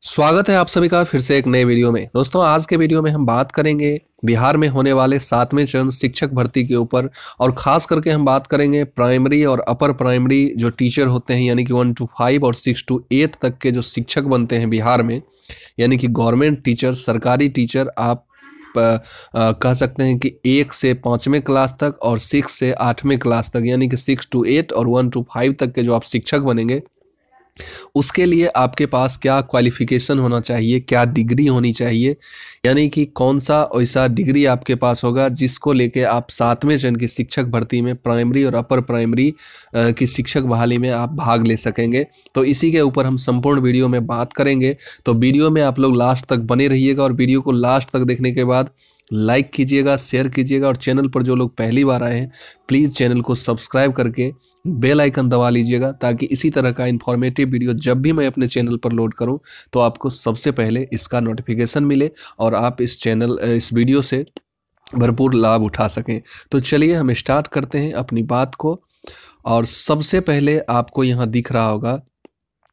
स्वागत है आप सभी का फिर से एक नए वीडियो में। दोस्तों, आज के वीडियो में हम बात करेंगे बिहार में होने वाले 7वें चरण शिक्षक भर्ती के ऊपर। और खास करके हम बात करेंगे प्राइमरी और अपर प्राइमरी जो टीचर होते हैं, यानी कि 1 to 5 और 6 to 8 तक के जो शिक्षक बनते हैं बिहार में, यानी कि गवर्नमेंट टीचर, सरकारी टीचर। आप कह सकते हैं कि 1 से 5वें क्लास तक और 6 से 8वें क्लास तक, यानी कि 6 to 8 और 1 to 5 तक के जो आप शिक्षक बनेंगे, उसके लिए आपके पास क्या क्वालिफिकेशन होना चाहिए, क्या डिग्री होनी चाहिए, यानी कि कौन सा ऐसा डिग्री आपके पास होगा जिसको लेके आप 7वें चरण की शिक्षक भर्ती में प्राइमरी और अपर प्राइमरी की शिक्षक बहाली में आप भाग ले सकेंगे। तो इसी के ऊपर हम संपूर्ण वीडियो में बात करेंगे। तो वीडियो में आप लोग लास्ट तक बने रहिएगा और वीडियो को लास्ट तक देखने के बाद लाइक कीजिएगा, शेयर कीजिएगा, और चैनल पर जो लोग पहली बार आए हैं प्लीज़ चैनल को सब्सक्राइब करके बेल आइकन दबा लीजिएगा, ताकि इसी तरह का इन्फॉर्मेटिव वीडियो जब भी मैं अपने चैनल पर लोड करूं तो आपको सबसे पहले इसका नोटिफिकेशन मिले और आप इस वीडियो से भरपूर लाभ उठा सकें। तो चलिए हम स्टार्ट करते हैं अपनी बात को। और सबसे पहले आपको यहाँ दिख रहा होगा,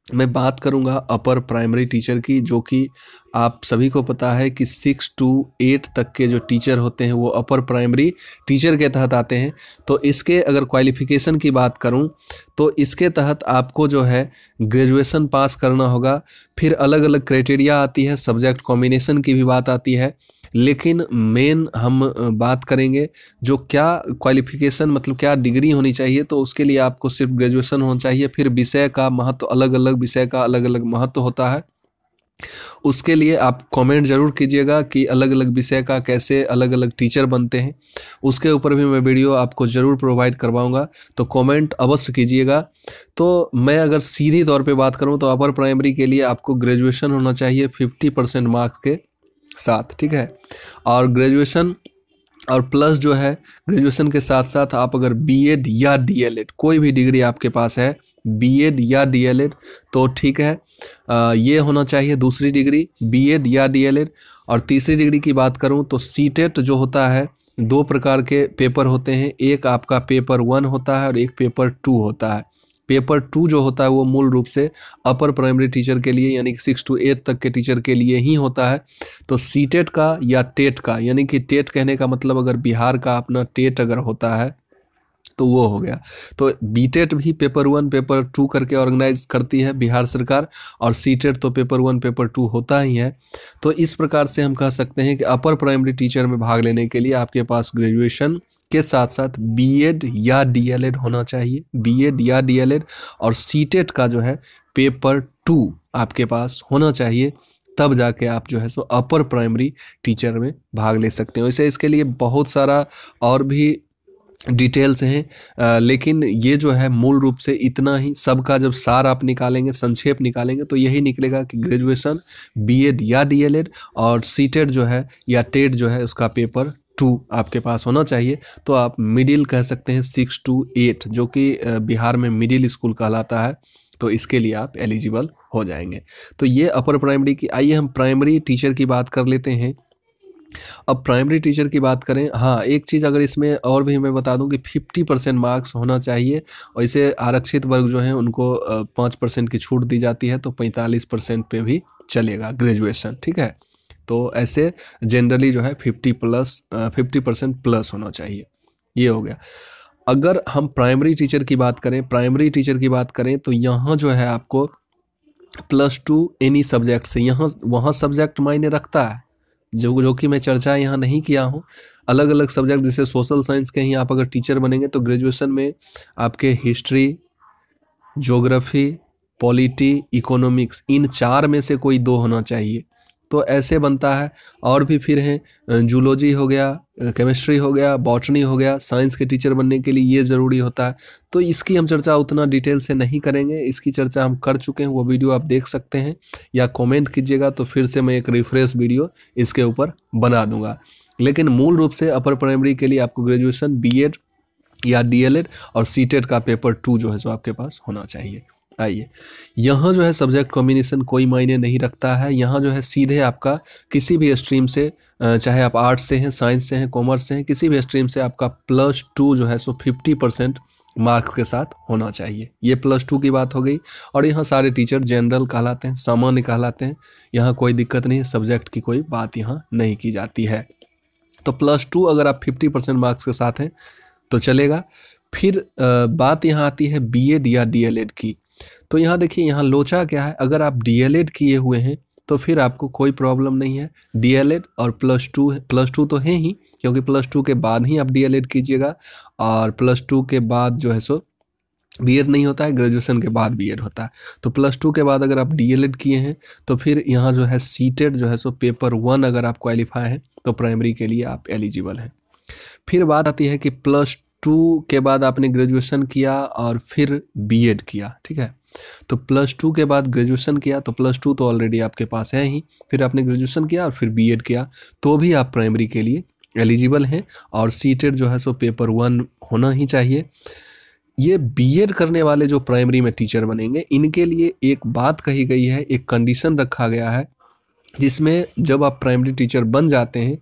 मैं बात करूंगा अपर प्राइमरी टीचर की, जो कि आप सभी को पता है कि 6 to 8 तक के जो टीचर होते हैं वो अपर प्राइमरी टीचर के तहत आते हैं। तो इसके अगर क्वालिफ़िकेशन की बात करूं तो इसके तहत आपको जो है ग्रेजुएशन पास करना होगा। फिर अलग अलग क्राइटेरिया आती है, सब्जेक्ट कॉम्बिनेशन की भी बात आती है, लेकिन मेन हम बात करेंगे जो क्या क्वालिफिकेशन, मतलब क्या डिग्री होनी चाहिए। तो उसके लिए आपको सिर्फ ग्रेजुएशन होना चाहिए। फिर विषय का महत्व, अलग अलग विषय का अलग अलग महत्व होता है। उसके लिए आप कमेंट जरूर कीजिएगा कि अलग अलग विषय का कैसे अलग अलग टीचर बनते हैं। उसके ऊपर भी मैं वीडियो आपको ज़रूर प्रोवाइड करवाऊंगा, तो कमेंट अवश्य कीजिएगा। तो मैं अगर सीधी तौर पे बात करूं तो अपर प्राइमरी के लिए आपको ग्रेजुएशन होना चाहिए 50% मार्क्स के साथ, ठीक है। और ग्रेजुएशन और प्लस जो है ग्रेजुएशन के साथ साथ आप अगर बीएड या डीएलएड, कोई भी डिग्री आपके पास है, बीएड या डीएलएड, तो ठीक है। ये होना चाहिए दूसरी डिग्री, बीएड या डीएलएड। और तीसरी डिग्री की बात करूं तो सीटेट जो होता है, 2 प्रकार के पेपर होते हैं। एक आपका पेपर 1 होता है और एक पेपर 2 होता है। पेपर 2 जो होता है वो मूल रूप से अपर प्राइमरी टीचर के लिए, यानी कि 6 to 8 तक के टीचर के लिए ही होता है। तो सीटेट का या टेट का, यानी कि टेट कहने का मतलब अगर बिहार का अपना टेट अगर होता है तो वो हो गया। तो बीटेट भी पेपर 1 पेपर 2 करके ऑर्गेनाइज करती है बिहार सरकार, और सीटेट तो पेपर 1 पेपर 2 होता ही है। तो इस प्रकार से हम कह सकते हैं कि अपर प्राइमरी टीचर में भाग लेने के लिए आपके पास ग्रेजुएशन के साथ साथ बीएड या डीएलएड होना चाहिए, बीएड या डीएलएड। और सीटेट का जो है पेपर 2 आपके पास होना चाहिए, तब जाके आप जो है सो अपर प्राइमरी टीचर में भाग ले सकते हैं। वैसे इसके लिए बहुत सारा और भी डिटेल्स हैं, लेकिन ये जो है मूल रूप से इतना ही। सबका जब सार आप निकालेंगे, संक्षेप निकालेंगे, तो यही निकलेगा कि ग्रेजुएशन, बीएड या डीएलएड, और सीटेट जो है या टेट जो है उसका पेपर 2 आपके पास होना चाहिए। तो आप मिडिल कह सकते हैं 6 to 8, जो कि बिहार में मिडिल स्कूल कहलाता है। तो इसके लिए आप एलिजिबल हो जाएंगे। तो ये अपर प्राइमरी की। आइए हम प्राइमरी टीचर की बात कर लेते हैं। अब प्राइमरी टीचर की बात करें, हाँ एक चीज़ अगर इसमें और भी मैं बता दूं कि 50% मार्क्स होना चाहिए। और इसे आरक्षित वर्ग जो हैं उनको 5% की छूट दी जाती है, तो 45% पे भी चलेगा ग्रेजुएशन, ठीक है। तो ऐसे जनरली जो है 50% प्लस होना चाहिए। ये हो गया। अगर हम प्राइमरी टीचर की बात करें, तो यहाँ जो है आपको +2 एनी सब्जेक्ट से, यहाँ वहाँ सब्जेक्ट मायने रखता है, जो कि मैं चर्चा यहाँ नहीं किया हूँ। अलग अलग सब्जेक्ट, जैसे सोशल साइंस के ही आप अगर टीचर बनेंगे तो ग्रेजुएशन में आपके हिस्ट्री, ज्योग्राफी, पॉलिटी, इकोनॉमिक्स, इन 4 में से कोई 2 होना चाहिए। तो ऐसे बनता है। और भी फिर हैं जूलॉजी हो गया, केमिस्ट्री हो गया, बॉटनी हो गया। साइंस के टीचर बनने के लिए ये ज़रूरी होता है। तो इसकी हम चर्चा उतना डिटेल से नहीं करेंगे, इसकी चर्चा हम कर चुके हैं, वो वीडियो आप देख सकते हैं, या कमेंट कीजिएगा तो फिर से मैं एक रिफ्रेश वीडियो इसके ऊपर बना दूंगा। लेकिन मूल रूप से अपर प्राइमरी के लिए आपको ग्रेजुएशन, बीएड या डीएलएड और सीटेट का पेपर 2 जो है सो आपके पास होना चाहिए। आइए, यहाँ जो है सब्जेक्ट कॉम्बिनेशन कोई मायने नहीं रखता है। यहाँ जो है सीधे आपका किसी भी स्ट्रीम से, चाहे आप आर्ट्स से हैं, साइंस से हैं, कॉमर्स से हैं, किसी भी स्ट्रीम से आपका +2 जो है सो 50% मार्क्स के साथ होना चाहिए। ये +2 की बात हो गई। और यहाँ सारे टीचर जनरल कहलाते हैं, सामान्य कहलाते हैं। यहाँ कोई दिक्कत नहीं है, सब्जेक्ट की कोई बात यहाँ नहीं की जाती है। तो +2 अगर आप 50% मार्क्स के साथ हैं तो चलेगा। फिर बात यहाँ आती है बीएड या डीएलएड की। तो यहाँ देखिए, यहाँ लोचा क्या है, अगर आप डीएलएड किए हुए हैं तो फिर आपको कोई प्रॉब्लम नहीं है। डीएलएड और +2 तो है ही, क्योंकि +2 के बाद ही आप डीएलएड कीजिएगा, और +2 के बाद जो है सो बीएड नहीं होता है, ग्रेजुएशन के बाद बीएड होता है। तो +2 के बाद अगर आप डीएलएड किए हैं तो फिर यहाँ जो है सीटेड जो है सो पेपर 1 अगर आप क्वालिफाई हैं तो प्राइमरी के लिए आप एलिजिबल हैं। फिर बात आती है कि +2 के बाद आपने ग्रेजुएशन किया और फिर बीएड किया, ठीक है। तो +2 के बाद ग्रेजुएशन किया तो +2 तो ऑलरेडी आपके पास है ही, फिर आपने ग्रेजुएशन किया और फिर बीएड किया तो भी आप प्राइमरी के लिए एलिजिबल हैं, और सीटेड जो है सो पेपर 1 होना ही चाहिए। ये बीएड करने वाले जो प्राइमरी में टीचर बनेंगे, इनके लिए एक बात कही गई है, एक कंडीशन रखा गया है, जिसमें जब आप प्राइमरी टीचर बन जाते हैं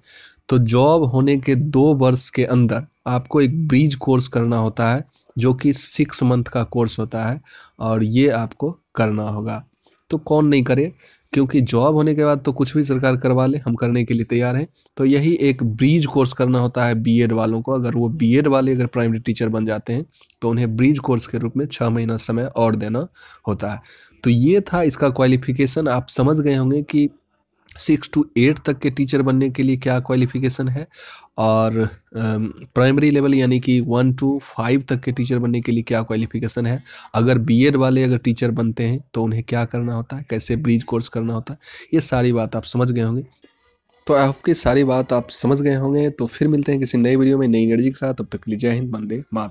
तो जॉब होने के 2 वर्ष के अंदर आपको एक ब्रिज कोर्स करना होता है, जो कि 6 मंथ का कोर्स होता है, और ये आपको करना होगा। तो कौन नहीं करे, क्योंकि जॉब होने के बाद तो कुछ भी सरकार करवा ले, हम करने के लिए तैयार हैं। तो यही एक ब्रिज कोर्स करना होता है बीएड वालों को। अगर वो बीएड वाले अगर प्राइमरी टीचर बन जाते हैं तो उन्हें ब्रिज कोर्स के रूप में 6 महीना समय और देना होता है। तो ये था इसका क्वालिफिकेशन। आप समझ गए होंगे कि 6 to 8 तक के टीचर बनने के लिए क्या क्वालिफिकेशन है, और प्राइमरी लेवल यानी कि 1 to 5 तक के टीचर बनने के लिए क्या क्वालिफिकेशन है। अगर बीएड वाले अगर टीचर बनते हैं तो उन्हें क्या करना होता है, कैसे ब्रिज कोर्स करना होता है, ये सारी बात आप समझ गए होंगे। तो आपकी सारी बात आप समझ गए होंगे। तो फिर मिलते हैं किसी नई वीडियो में नई एनर्जी के साथ। तब तक के लिए जय हिंद, वंदे मातरम।